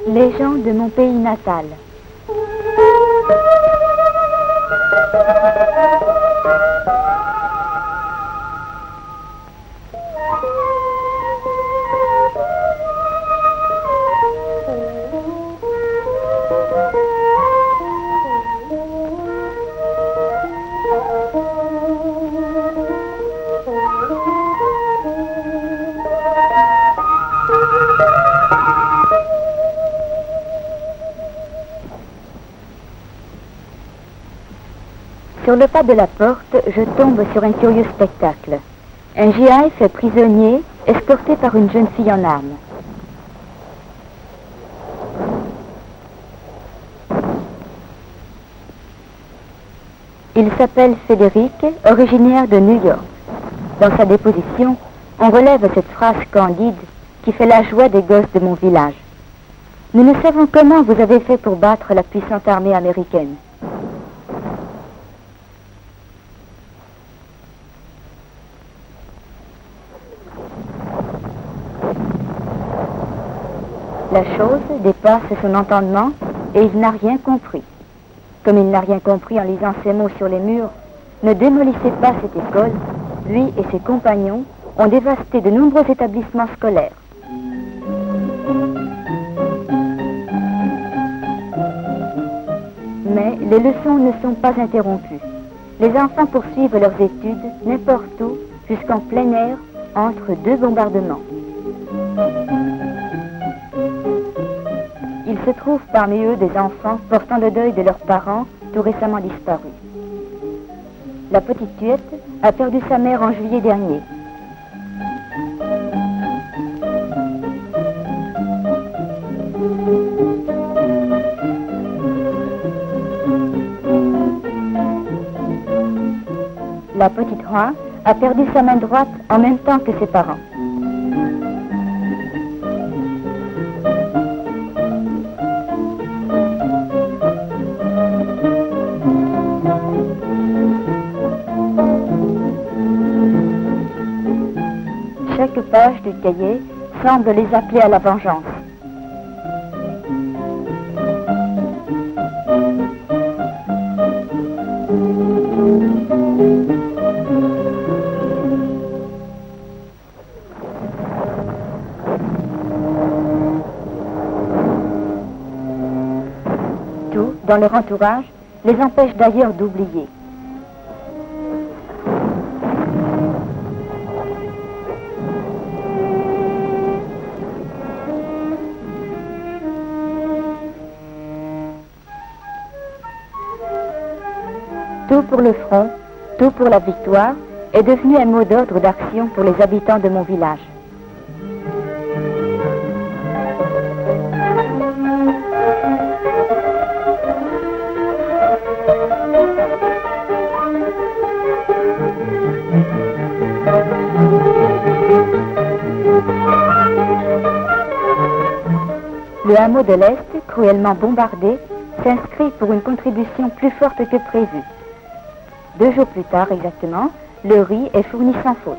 Les gens de mon pays natal. Sur le pas de la porte, je tombe sur un curieux spectacle. Un GI fait prisonnier, escorté par une jeune fille en armes. Il s'appelle Frédéric, originaire de New York. Dans sa déposition, on relève cette phrase candide qui fait la joie des gosses de mon village. Nous ne savons comment vous avez fait pour battre la puissante armée américaine. La chose dépasse son entendement et il n'a rien compris. Comme il n'a rien compris en lisant ces mots sur les murs, ne démolissez pas cette école, lui et ses compagnons ont dévasté de nombreux établissements scolaires. Mais les leçons ne sont pas interrompues. Les enfants poursuivent leurs études n'importe où, jusqu'en plein air, entre deux bombardements. Il se trouve parmi eux des enfants portant le deuil de leurs parents tout récemment disparus. La petite Tuette a perdu sa mère en juillet dernier. La petite Hoa a perdu sa main droite en même temps que ses parents. Chaque page du cahier semble les appeler à la vengeance. Tout, dans leur entourage, les empêche d'ailleurs d'oublier. Tout pour le front, tout pour la victoire est devenu un mot d'ordre d'action pour les habitants de mon village. Le hameau de l'Est, cruellement bombardé, s'inscrit pour une contribution plus forte que prévue. 2 jours plus tard exactement, le riz est fourni sans faute.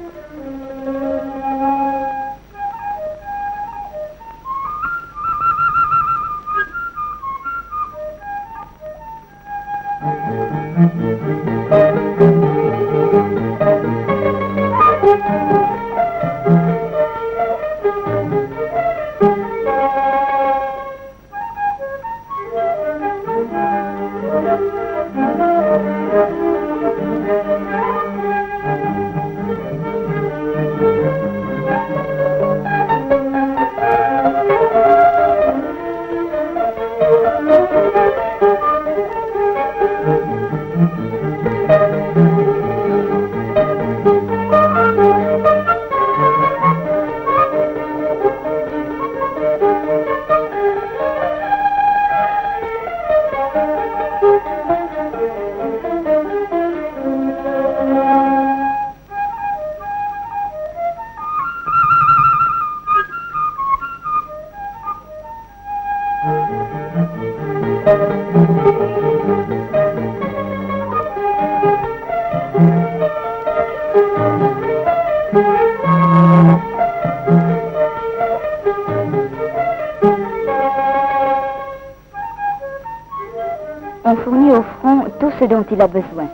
On fournit au front tout ce dont il a besoin.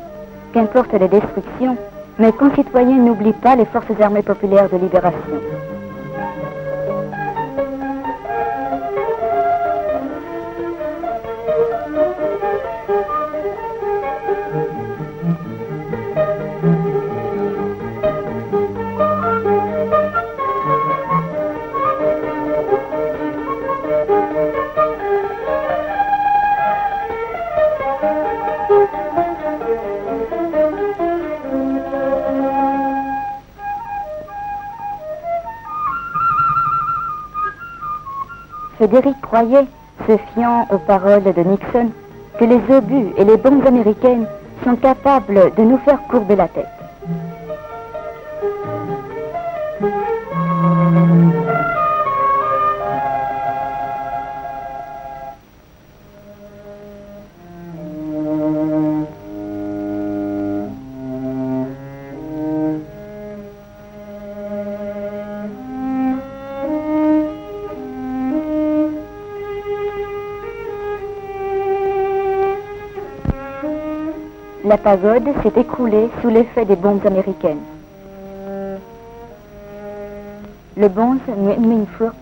Qu'importe les destructions, mes concitoyens n'oublient pas les forces armées populaires de libération. Frédéric croyait, se fiant aux paroles de Nixon, que les obus et les bombes américaines sont capables de nous faire courber la tête. La pagode s'est écroulée sous l'effet des bombes américaines. Le bonze Nguyen Minh Phuoc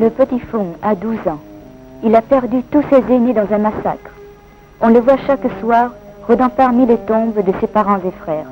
Le petit Phong a 12 ans. Il a perdu tous ses aînés dans un massacre. On le voit chaque soir rôdant parmi les tombes de ses parents et frères.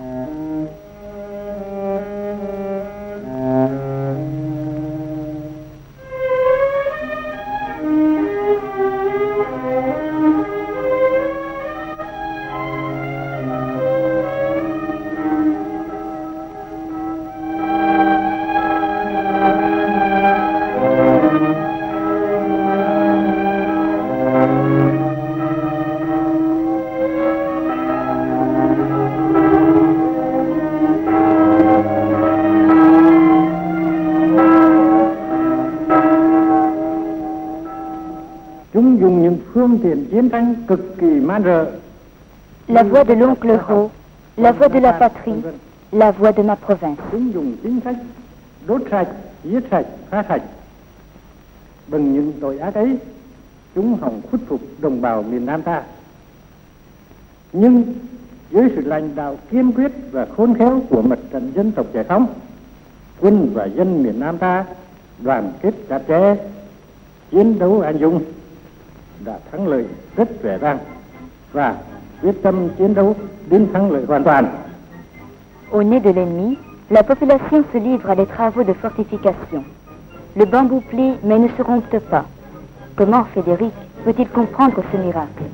La voix de l'oncle Ho, la voix de la patrie, la voix de ma province. Bằng những tội ác ấy, chúng hòng khuất phục đồng bào miền Nam ta. Nhưng dưới sự lãnh đạo kiên quyết và khôn khéo của mặt trận dân tộc giải phóng, quân và dân miền Nam ta đoàn kết chặt chẽ, chiến đấu anh dũng, đã thắng lợi rất vẻ vang và quyết tâm chiến đấu đến thắng lợi hoàn toàn. Au nez de l'ennemi, la population se livre à des travaux de fortification. Le bambou plie mais ne se rompte pas. Comment Frédéric peut-il comprendre ce miracle?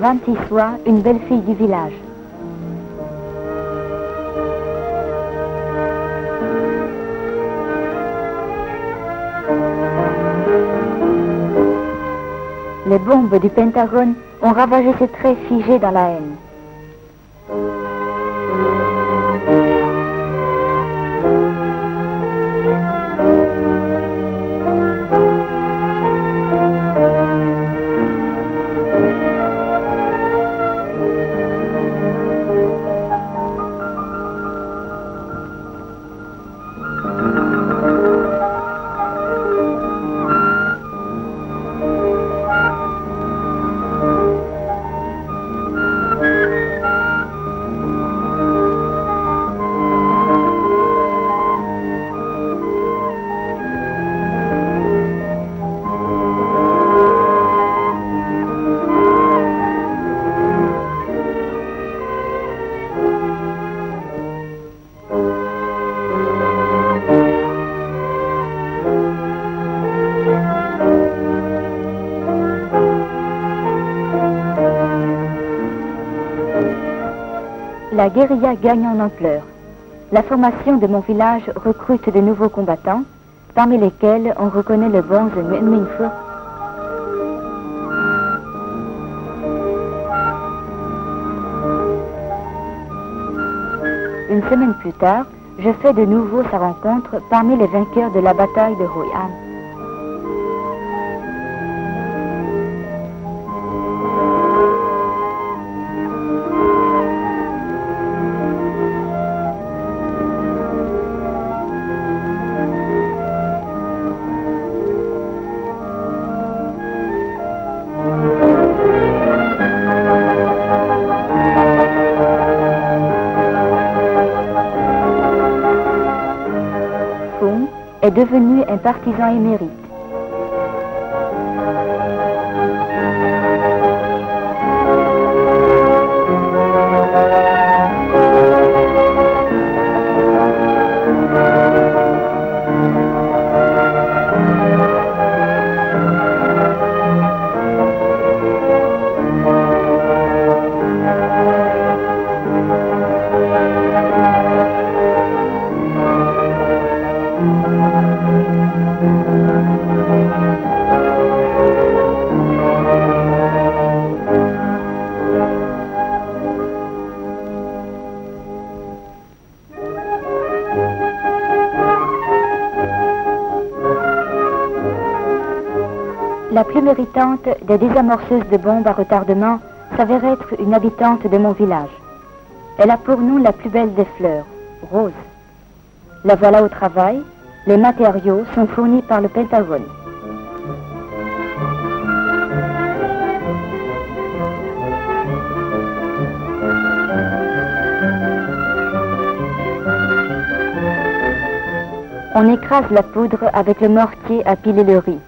Vantiswa, une belle fille du village. Les bombes du Pentagone ont ravagé ses traits figés dans la haine. la guérilla gagne en ampleur. La formation de mon village recrute de nouveaux combattants, parmi lesquels on reconnaît le bonze Minfo. Une semaine plus tard, je fais de nouveau sa rencontre parmi les vainqueurs de la bataille de Hoi An. Est devenu un partisan émérite. La plus méritante des désamorceuses de bombes à retardement s'avère être une habitante de mon village. Elle a pour nom la plus belle des fleurs, Rose. La voilà au travail, les matériaux sont fournis par le Pentagone. On écrase la poudre avec le mortier à piler le riz.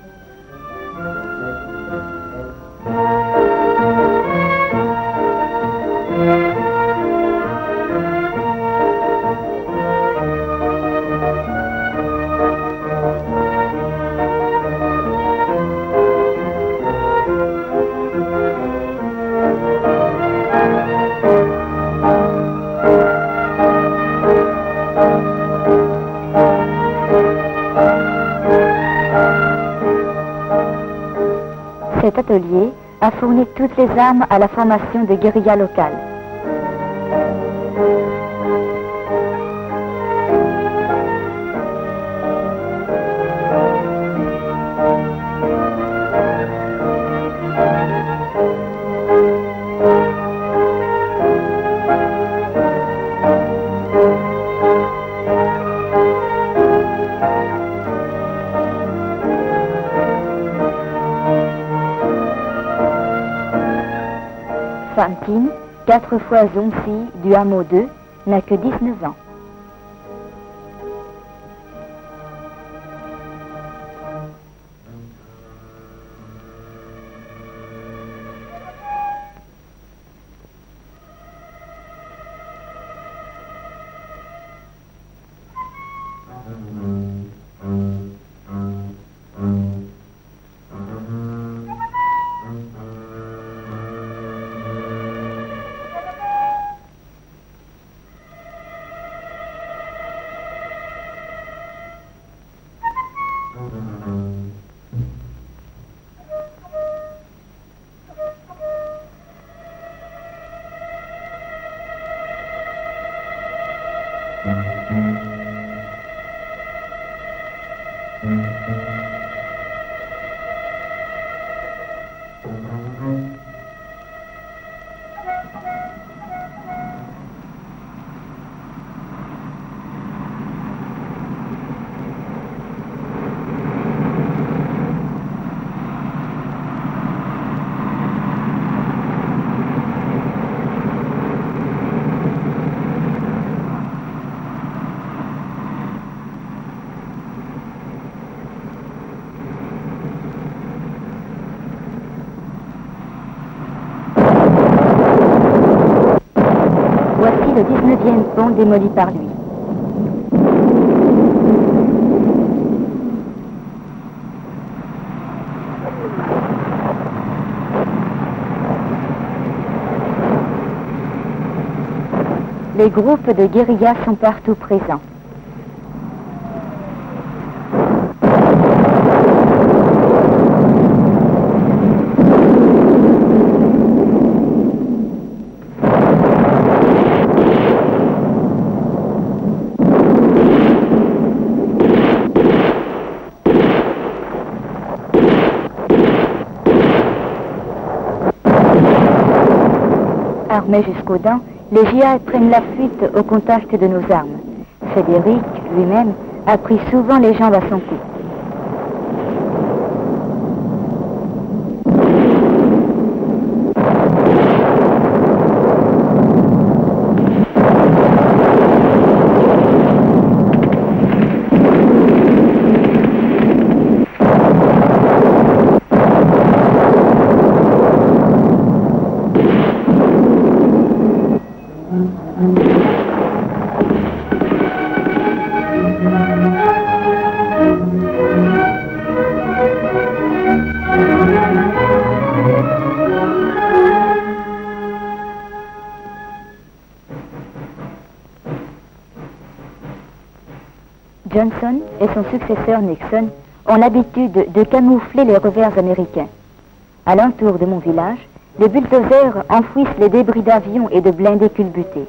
Cet atelier a fourni toutes les armes à la formation de guérillas locales. Fantine, 4 fois Zonsi du hameau 2, n'a que 19 ans. Voici le 19e pont démoli par lui. les groupes de guérilla sont partout présents. Armés jusqu'aux dents, les djihad prennent la fuite au contact de nos armes. Frédéric, lui-même, a pris souvent les jambes à son cou. Johnson et son successeur Nixon ont l'habitude de camoufler les revers américains. À l'entour de mon village, les bulldozers enfouissent les débris d'avions et de blindés culbutés.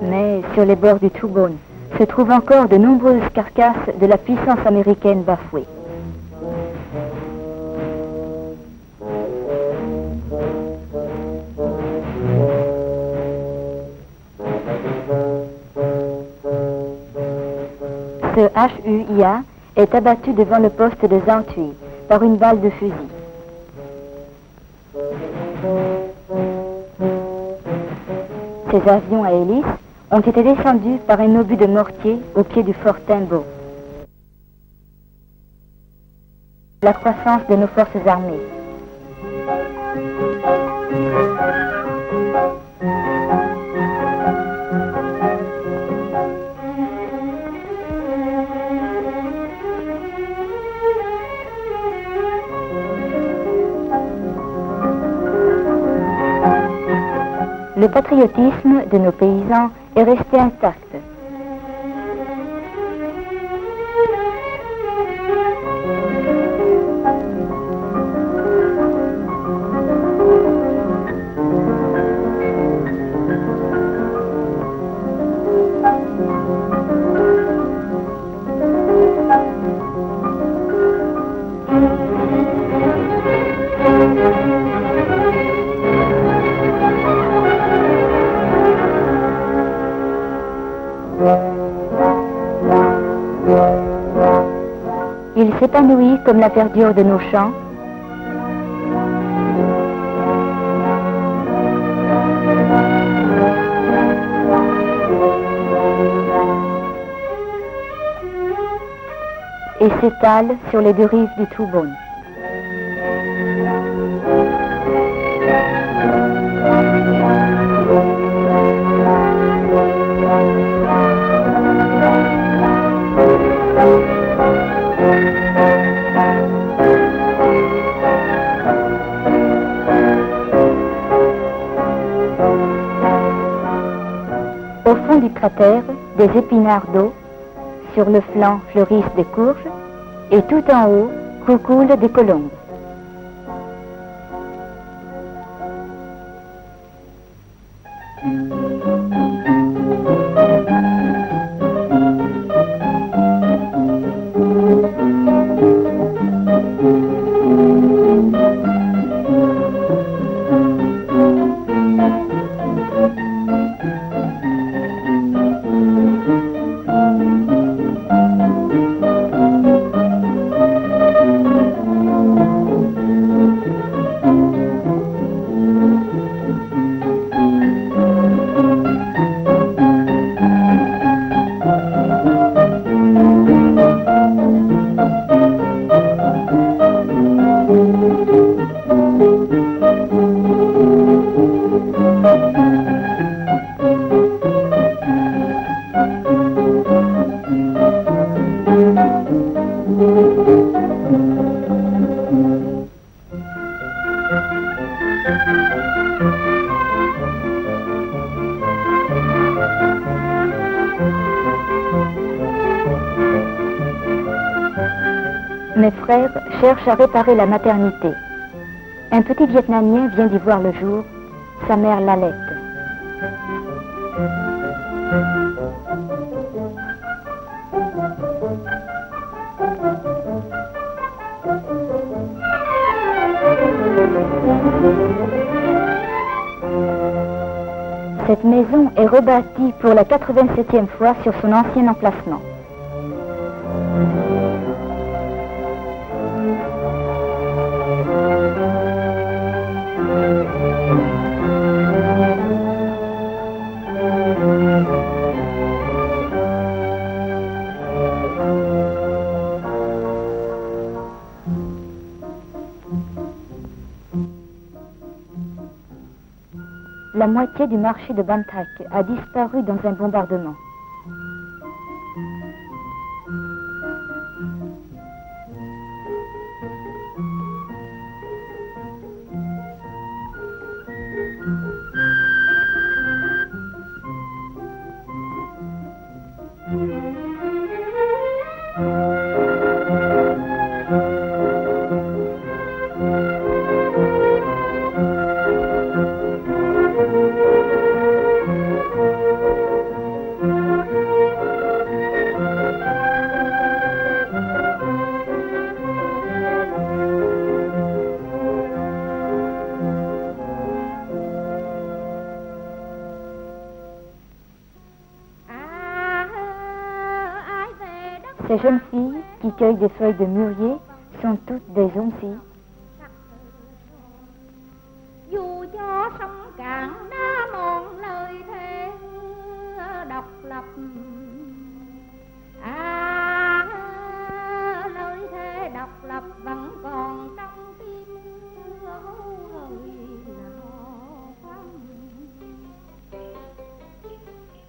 Mais sur les bords du Toubon se trouvent encore de nombreuses carcasses de la puissance américaine bafouée. Ce HUIA est abattu devant le poste de Zantui par une balle de fusil. Ces avions à hélice ont été descendus par un obus de mortier au pied du fort Timbo. La croissance de nos forces armées. Le patriotisme de nos paysans est resté intact. Il s'épanouit comme la verdure de nos champs. Et s'étale sur les deux rives du Toubon. Au fond du cratère, des épinards d'eau, sur le flanc fleurissent des courges, et tout en haut coucoulent des colombes. Mes frères cherchent à réparer la maternité. Un petit Vietnamien vient d'y voir le jour. Sa mère l'allaite. Cette maison est rebâtie pour la 87e fois sur son ancien emplacement. La moitié du marché de Ban Thach a disparu dans un bombardement. Ces jeunes filles qui cueillent des feuilles de mûrier sont toutes des Zombie. Dù cho sông cạn đã mòn lời thề độc lập, lời thề độc lập vẫn còn trong tim người nào khoan.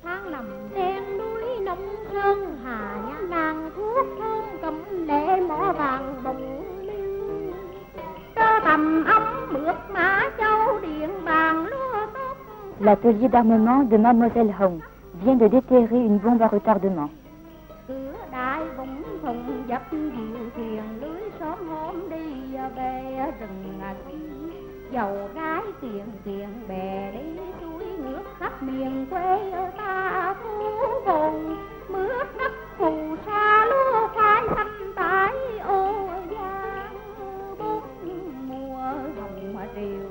Tháng nằm đen núi nông sơn hà nhã, nàng thuốc thơm cầm lệ mỏ vàng bồng liêu, tơ tầm ống mượt mã châu điện bàn lúa tốt. L'atelier d'armement de Mademoiselle Hồng vient de déterrer une bombe à retardement. Cửa đại bụng thùng dập diều thuyền lưới sớm hôm đi về rừng dầu gái tiền tiền bè đi suối nước khắp miền quê ta phú hồn, mướt đất phù sa lúa khoai xanh tái ô giang, bốn mùa hồng triều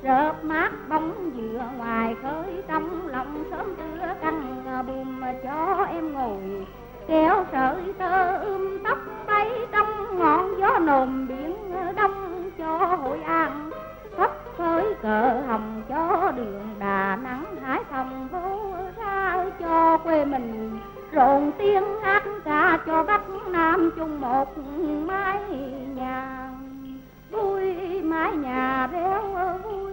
rợp mát bóng dừa ngoài khơi, trong lòng sớm trưa căng buồm cho em ngồi kéo sợi tơ tóc bay trong ngọn gió nồm biển đông cho Hội An, phất phới cờ hồng cho đường Đà Nẵng Hải Phòng vô ra cho quê mình, rộn tiếng hát ca cho Bắc Nam chung một mái nhà vui, mái nhà réo vui.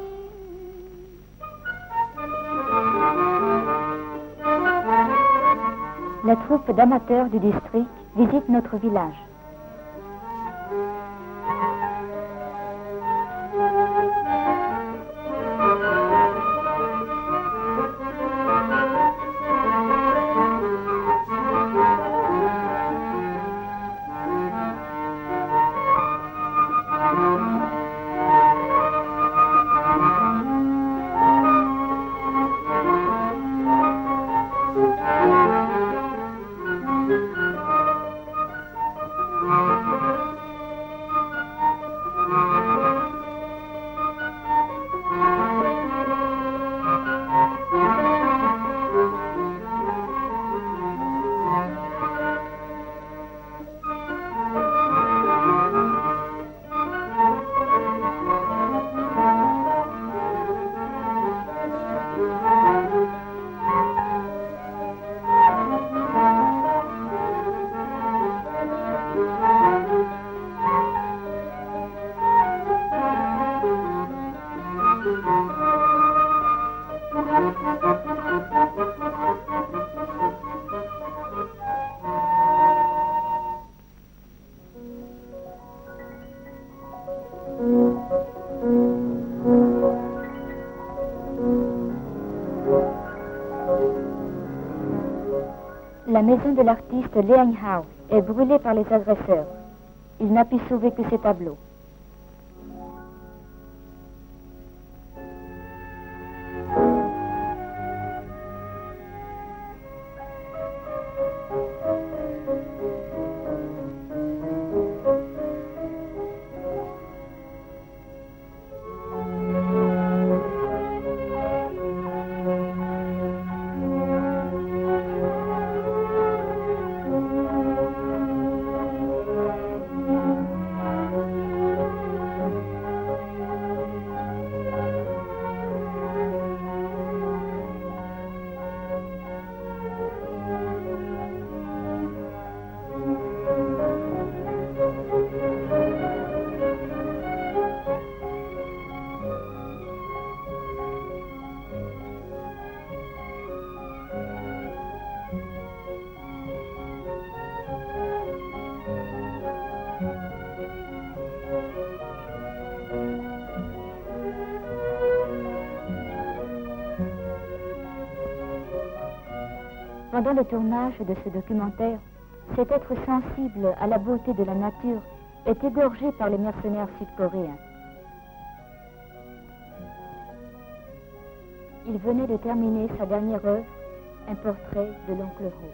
La troupe d'amateurs du district visite notre village. La maison de l'artiste Leang Hao est brûlée par les agresseurs. il n'a pu sauver que ses tableaux. Pendant le tournage de ce documentaire, cet être sensible à la beauté de la nature est égorgé par les mercenaires sud-coréens. Il venait de terminer sa dernière œuvre, un portrait de l'oncle Ho.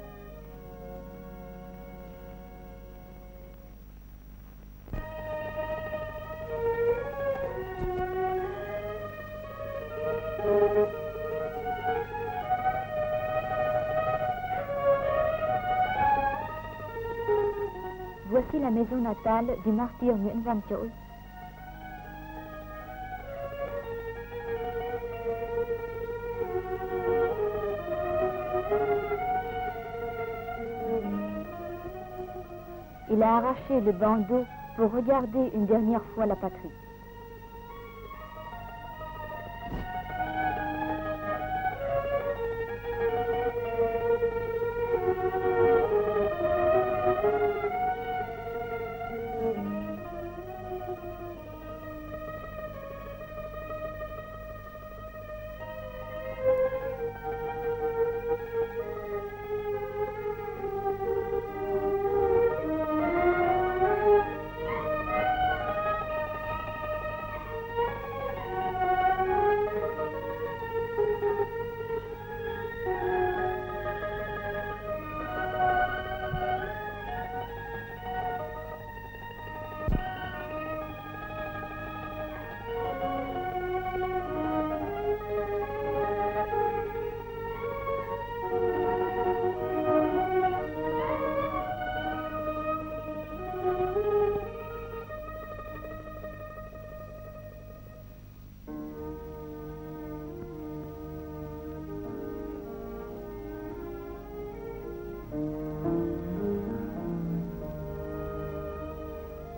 Voici la maison natale du martyr Nguyễn Văn Trỗi. Il a arraché le bandeau pour regarder une dernière fois la patrie.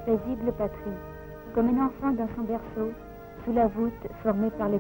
Paisible patrie, comme un enfant dans son berceau, sous la voûte formée par les